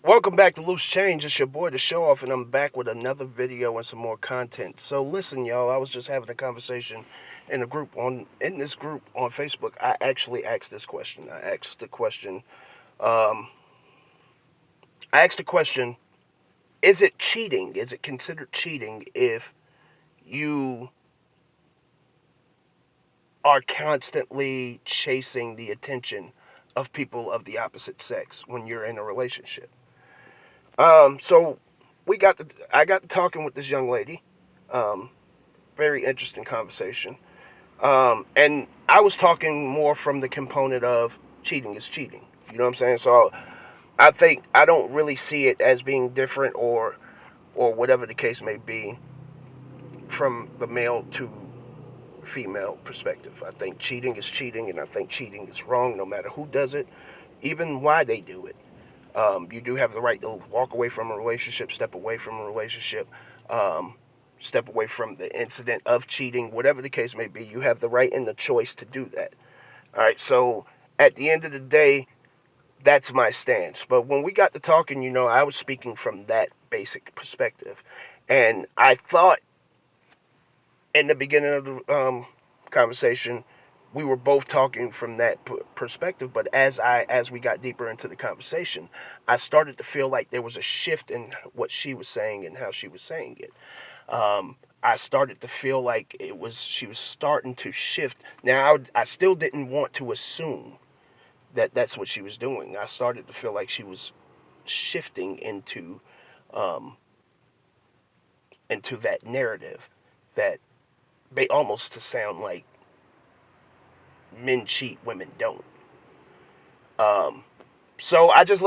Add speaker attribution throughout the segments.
Speaker 1: Welcome back to Loose Change. It's your boy, The Show Off, and I'm back with another video and some more content. So listen, y'all, I was just having a conversation in this group on Facebook. I actually asked this question. Um, I asked the question: is it cheating? Is it considered cheating if you are constantly chasing the attention of people of the opposite sex when you're in a relationship? So I got to talking with this young lady. Um, Very interesting conversation. And I was talking more from the component of cheating is cheating. You know what I'm saying? So I think I don't really see it as being different or whatever the case may be from the male to female perspective. I think cheating is cheating, and I think cheating is wrong no matter who does it, even why they do it. You do have the right to walk away from a relationship, step away from a relationship, um, step away from the incident of cheating, whatever the case may be. You have the right and the choice to do that. All right. So at the end of the day, that's my stance. But when we got to talking, I was speaking from that basic perspective. And I thought in the beginning of the conversation, we were both talking from that perspective. But as we got deeper into the conversation, I started to feel like there was a shift in what she was saying and how she was saying it. I started to feel like she was starting to shift. Now I still didn't want to assume that that's what she was doing. I started to feel like she was shifting into that narrative that they almost to sound like men cheat, women don't. Um, so I just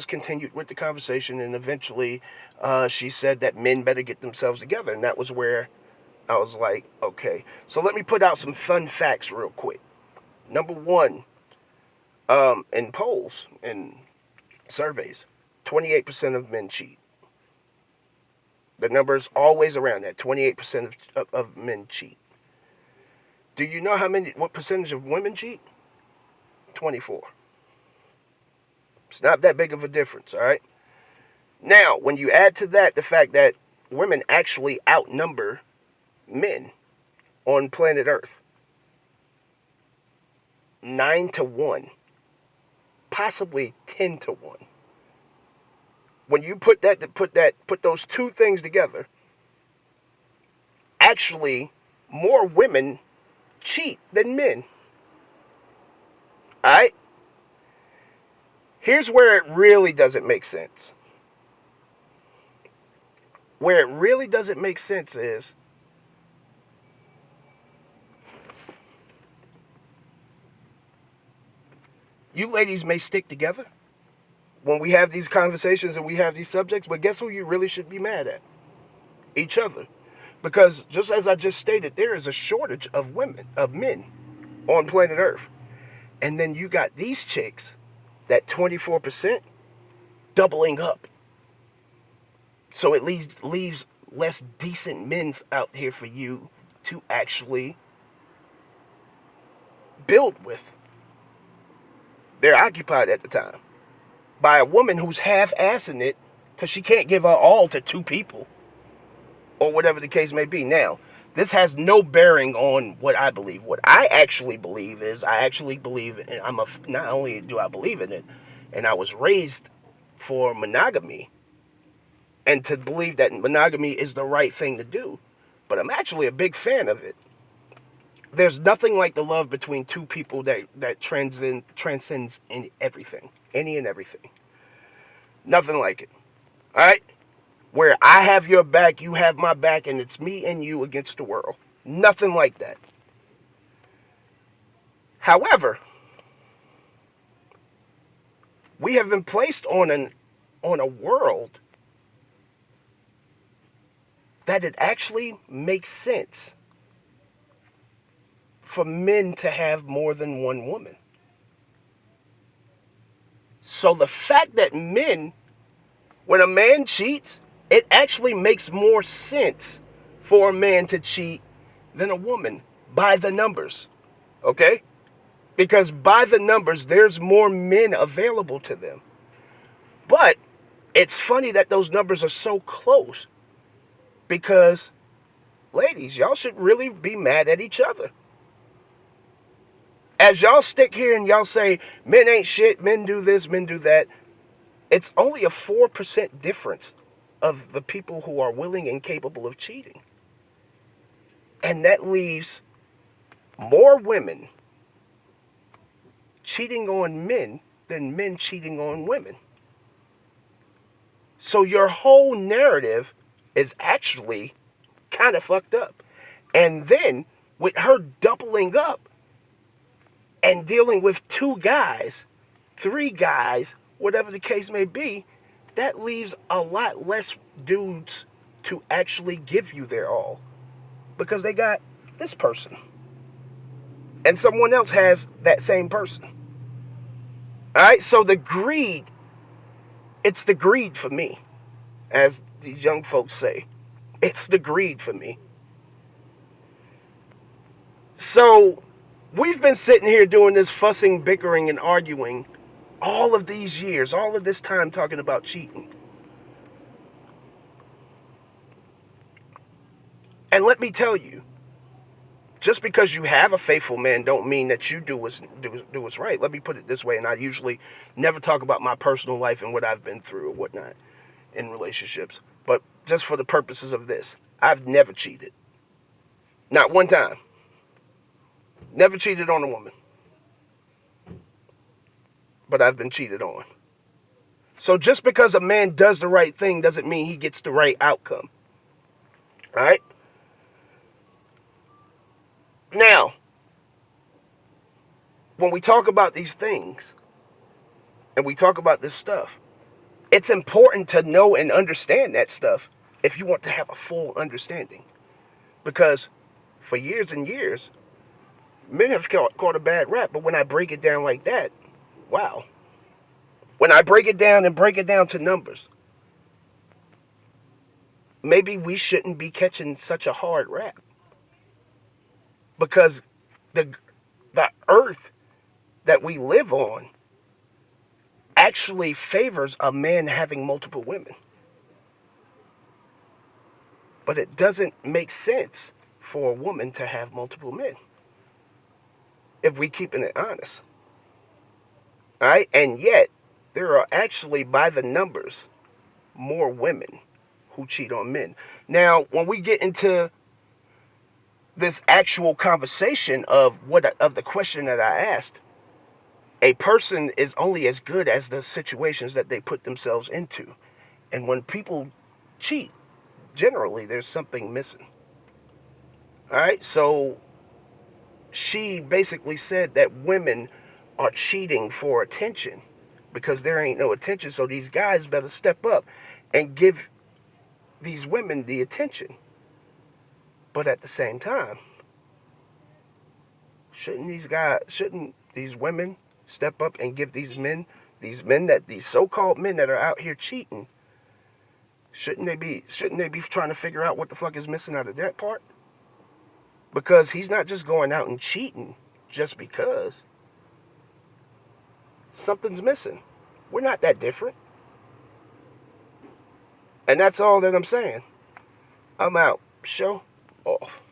Speaker 1: continued with the conversation, and eventually she said that men better get themselves together. And that was where I was like, okay. So let me put out some fun facts real quick. Number one, in polls and surveys, 28% of men cheat. The number is always around that. 28% of men cheat. Do you know what percentage of women cheat? 24. It's not that big of a difference, all right? Now, when you add to that the fact that women actually outnumber men on planet Earth, 9-1, possibly 10-1. When you put those two things together, actually more women cheat than men. All right? Here's where it really doesn't make sense. Where it really doesn't make sense is you ladies may stick together when we have these conversations and we have these subjects, but guess who you really should be mad at? Each other. Because just as I just stated, there is a shortage of men on planet Earth. And then you got these chicks, that 24%, doubling up. So it leaves less decent men out here for you to actually build with. They're occupied at the time by a woman who's half-assing it because she can't give her all to two people or whatever the case may be. Now, this has no bearing on what I believe. What I actually believe is and not only do I believe in it, and I was raised for monogamy and to believe that monogamy is the right thing to do, but I'm actually a big fan of it. There's nothing like the love between two people that transcends in everything, any and everything. Nothing like it. All right? Where I have your back, you have my back, and it's me and you against the world. Nothing like that. However, we have been placed on a world that it actually makes sense for men to have more than one woman. So the fact that when a man cheats, it actually makes more sense for a man to cheat than a woman by the numbers. Okay? Because by the numbers, there's more men available to them. But it's funny that those numbers are so close because, ladies, y'all should really be mad at each other. As y'all stick here and y'all say, men ain't shit, men do this, men do that, it's only a 4% difference of the people who are willing and capable of cheating. And that leaves more women cheating on men than men cheating on women. So your whole narrative is actually kind of fucked up. And then with her doubling up and dealing with 2 guys, 3 guys, whatever the case may be, that leaves a lot less dudes to actually give you their all. Because they got this person. And someone else has that same person. Alright, so the greed, it's the greed for me. As these young folks say. It's the greed for me. So, we've been sitting here doing this fussing, bickering, and arguing all of these years, all of this time talking about cheating. And let me tell you, just because you have a faithful man don't mean that you do what's right. Let me put it this way, and I usually never talk about my personal life and what I've been through or whatnot in relationships. But just for the purposes of this, I've never cheated. Not one time. Never cheated on a woman. But I've been cheated on. So just because a man does the right thing doesn't mean he gets the right outcome. Alright? Now, when we talk about these things, and we talk about this stuff, it's important to know and understand that stuff if you want to have a full understanding. Because for years and years, men have caught a bad rap, but when I break it down like that, wow. When I break it down and break it down to numbers, maybe we shouldn't be catching such a hard rap. Because the earth that we live on actually favors a man having multiple women. But it doesn't make sense for a woman to have multiple men. If we keeping it honest. Alright? And yet, there are actually, by the numbers, more women who cheat on men. Now, when we get into this actual conversation of the question that I asked, a person is only as good as the situations that they put themselves into. And when people cheat, generally there's something missing. Alright, so she basically said that women are cheating for attention because there ain't no attention, so these guys better step up and give these women the attention. But at the same time, shouldn't these women step up and give these so-called men that are out here cheating, shouldn't they be trying to figure out what the fuck is missing out of that part? Because he's not just going out and cheating just because. Something's missing. We're not that different. And that's all that I'm saying. I'm out. Show off.